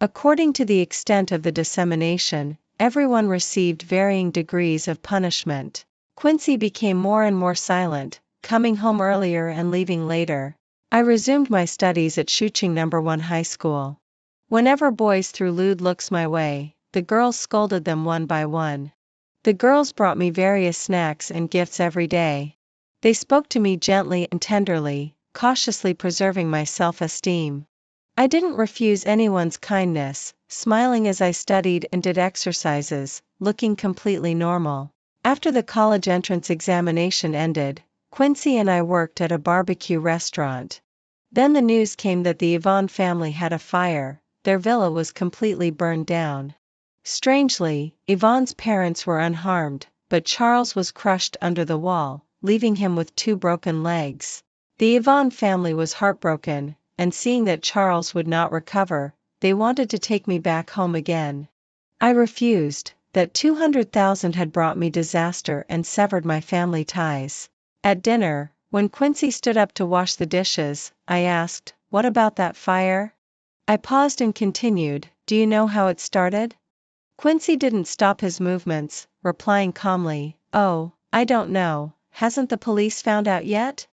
According to the extent of the dissemination, everyone received varying degrees of punishment. Quincy became more and more silent, coming home earlier and leaving later. I resumed my studies at Shucheng No. 1 High School. Whenever boys threw lewd looks my way, the girls scolded them one by one. The girls brought me various snacks and gifts every day. They spoke to me gently and tenderly, cautiously preserving my self-esteem. I didn't refuse anyone's kindness, smiling as I studied and did exercises, looking completely normal. After the college entrance examination ended, Quincy and I worked at a barbecue restaurant. Then the news came that the Yvonne family had a fire, their villa was completely burned down. Strangely, Yvonne's parents were unharmed, but Charles was crushed under the wall, leaving him with 2 broken legs. The Yvonne family was heartbroken, and seeing that Charles would not recover, they wanted to take me back home again. I refused. That 200,000 had brought me disaster and severed my family ties. At dinner, when Quincy stood up to wash the dishes, I asked, "What about that fire?" I paused and continued, "Do you know how it started?" Quincy didn't stop his movements, replying calmly, "Oh, I don't know, hasn't the police found out yet?"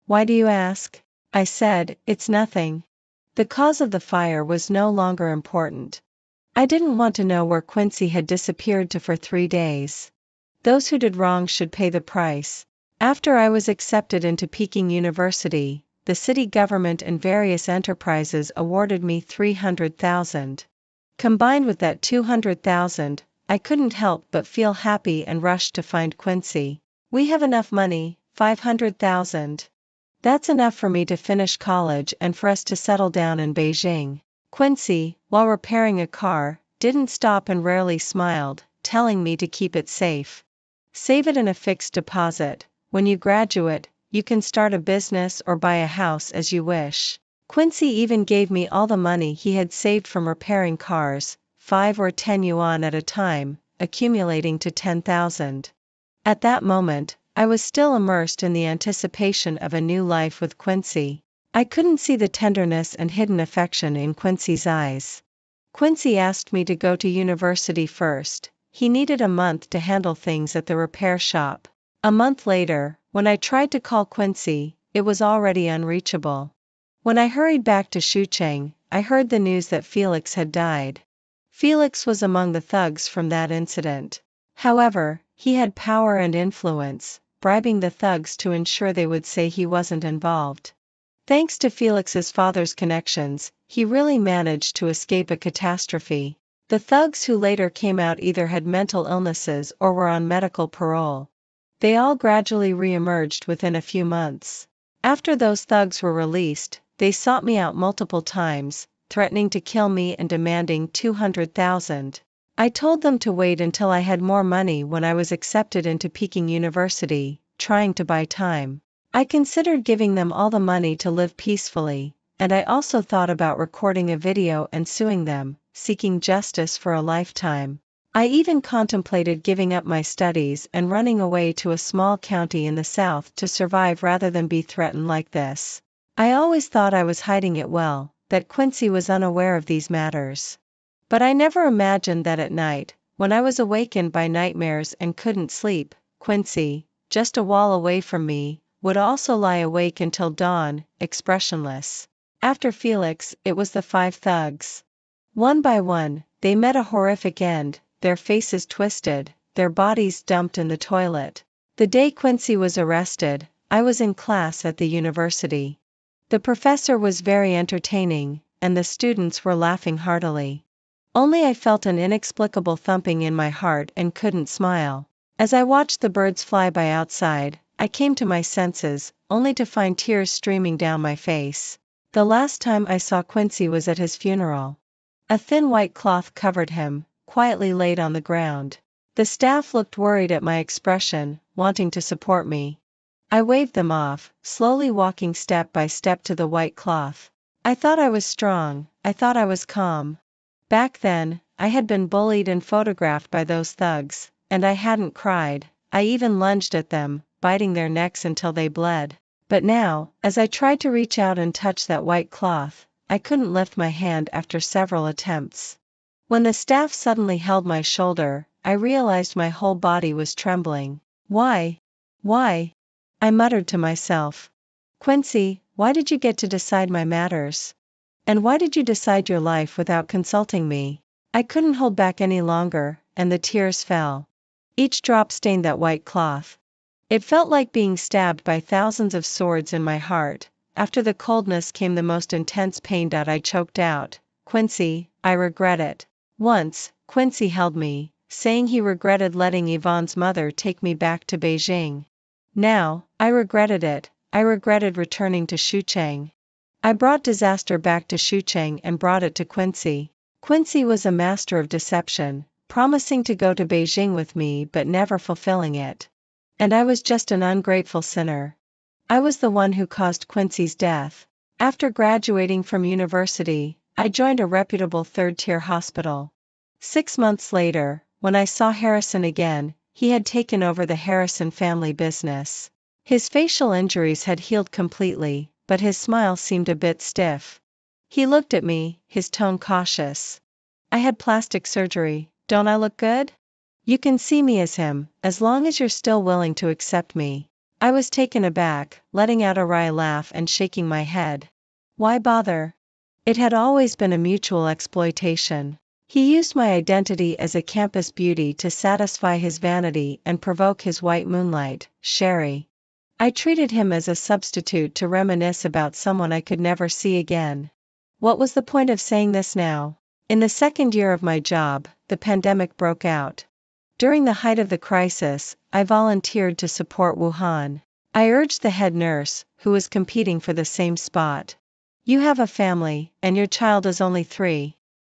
"Why do you ask?" I said, "It's nothing." The cause of the fire was no longer important. I didn't want to know where Quincy had disappeared to for 3 days. Those who did wrong should pay the price. After I was accepted into Peking University, the city government and various enterprises awarded me 300,000. Combined with that 200,000, I couldn't help but feel happy and rushed to find Quincy. "We have enough money, 500,000. That's enough for me to finish college and for us to settle down in Beijing." Quincy, while repairing a car, didn't stop and rarely smiled, telling me to keep it safe. "Save it in a fixed deposit. When you graduate, you can start a business or buy a house as you wish." Quincy even gave me all the money he had saved from repairing cars, 5 or 10 yuan at a time, accumulating to 10,000. At that moment, I was still immersed in the anticipation of a new life with Quincy. I couldn't see the tenderness and hidden affection in Quincy's eyes. Quincy asked me to go to university first. He needed a month to handle things at the repair shop. A month later, when I tried to call Quincy, it was already unreachable. When I hurried back to Shucheng, I heard the news that Felix had died. Felix was among the thugs from that incident. However, he had power and influence, bribing the thugs to ensure they would say he wasn't involved. Thanks to Felix's father's connections, he really managed to escape a catastrophe. The thugs who later came out either had mental illnesses or were on medical parole. They all gradually re-emerged within a few months. After those thugs were released, they sought me out multiple times, threatening to kill me and demanding $200,000. I told them to wait until I had more money when I was accepted into Peking University, trying to buy time. I considered giving them all the money to live peacefully, and I also thought about recording a video and suing them, seeking justice for a lifetime. I even contemplated giving up my studies and running away to a small county in the South to survive rather than be threatened like this. I always thought I was hiding it well, that Quincy was unaware of these matters. But I never imagined that at night, when I was awakened by nightmares and couldn't sleep, Quincy, just a wall away from me, would also lie awake until dawn, expressionless. After Felix, it was the 5 thugs. One by one, they met a horrific end, their faces twisted, their bodies dumped in the toilet. The day Quincy was arrested, I was in class at the university. The professor was very entertaining, and the students were laughing heartily. Only I felt an inexplicable thumping in my heart and couldn't smile. As I watched the birds fly by outside, I came to my senses, only to find tears streaming down my face. The last time I saw Quincy was at his funeral. A thin white cloth covered him, quietly laid on the ground. The staff looked worried at my expression, wanting to support me. I waved them off, slowly walking step by step to the white cloth. I thought I was strong, I thought I was calm. Back then, I had been bullied and photographed by those thugs, and I hadn't cried. I even lunged at them, biting their necks until they bled. But now, as I tried to reach out and touch that white cloth, I couldn't lift my hand after several attempts. When the staff suddenly held my shoulder, I realized my whole body was trembling. Why? Why? I muttered to myself. Quincy, why did you get to decide my matters? And why did you decide your life without consulting me? I couldn't hold back any longer, and the tears fell. Each drop stained that white cloth. It felt like being stabbed by thousands of swords in my heart. After the coldness came the most intense pain. I choked out, Quincy, I regret it. Once, Quincy held me, saying he regretted letting Yvonne's mother take me back to Beijing. Now, I regretted it. I regretted returning to Shucheng. I brought disaster back to Shucheng and brought it to Quincy. Quincy was a master of deception, promising to go to Beijing with me but never fulfilling it. And I was just an ungrateful sinner. I was the one who caused Quincy's death. After graduating from university, I joined a reputable third-tier hospital. 6 months later, when I saw Harrison again, he had taken over the Harrison family business. His facial injuries had healed completely, but his smile seemed a bit stiff. He looked at me, his tone cautious. I had plastic surgery, don't I look good? You can see me as him, as long as you're still willing to accept me. I was taken aback, letting out a wry laugh and shaking my head. Why bother? It had always been a mutual exploitation. He used my identity as a campus beauty to satisfy his vanity and provoke his white moonlight, Sherry. I treated him as a substitute to reminisce about someone I could never see again. What was the point of saying this now? In the second year of my job, the pandemic broke out. During the height of the crisis, I volunteered to support Wuhan. I urged the head nurse, who was competing for the same spot. You have a family, and your child is only 3.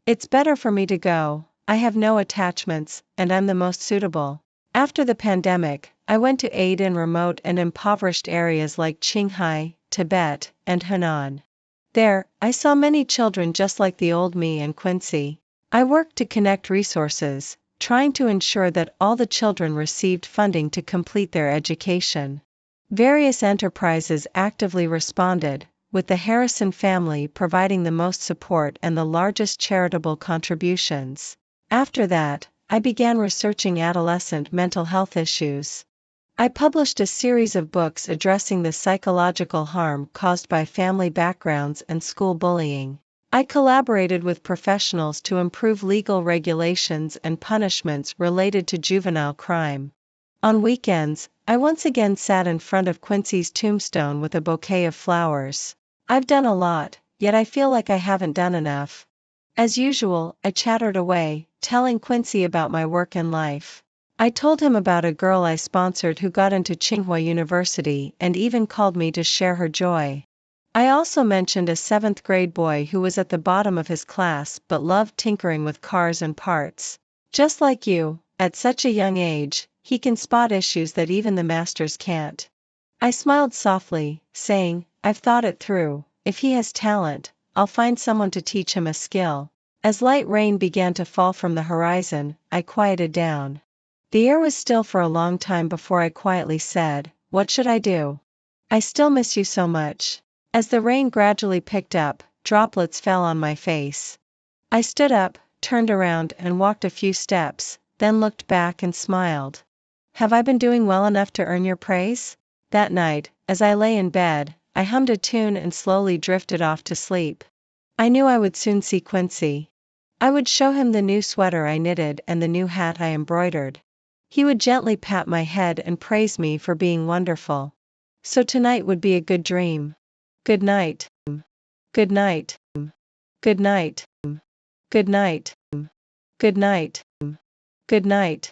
It's better for me to go. I have no attachments, and I'm the most suitable. After the pandemic, I went to aid in remote and impoverished areas like Qinghai, Tibet, and Hunan. There, I saw many children just like the old me and Quincy. I worked to connect resources, trying to ensure that all the children received funding to complete their education. Various enterprises actively responded, with the Harrison family providing the most support and the largest charitable contributions. After that, I began researching adolescent mental health issues. I published a series of books addressing the psychological harm caused by family backgrounds and school bullying. I collaborated with professionals to improve legal regulations and punishments related to juvenile crime. On weekends, I once again sat in front of Quincy's tombstone with a bouquet of flowers. I've done a lot, yet I feel like I haven't done enough. As usual, I chattered away, telling Quincy about my work and life. I told him about a girl I sponsored who got into Tsinghua University and even called me to share her joy. I also mentioned a 7th-grade boy who was at the bottom of his class but loved tinkering with cars and parts. Just like you, at such a young age, he can spot issues that even the masters can't. I smiled softly, saying, I've thought it through. If he has talent, I'll find someone to teach him a skill. As light rain began to fall from the horizon, I quieted down. The air was still for a long time before I quietly said, what should I do? I still miss you so much. As the rain gradually picked up, droplets fell on my face. I stood up, turned around and walked a few steps, then looked back and smiled. Have I been doing well enough to earn your praise? That night, as I lay in bed, I hummed a tune and slowly drifted off to sleep. I knew I would soon see Quincy. I would show him the new sweater I knitted and the new hat I embroidered. He would gently pat my head and praise me for being wonderful. So tonight would be a good dream. Good night. Good night. Good night. Good night. Good night. Good night.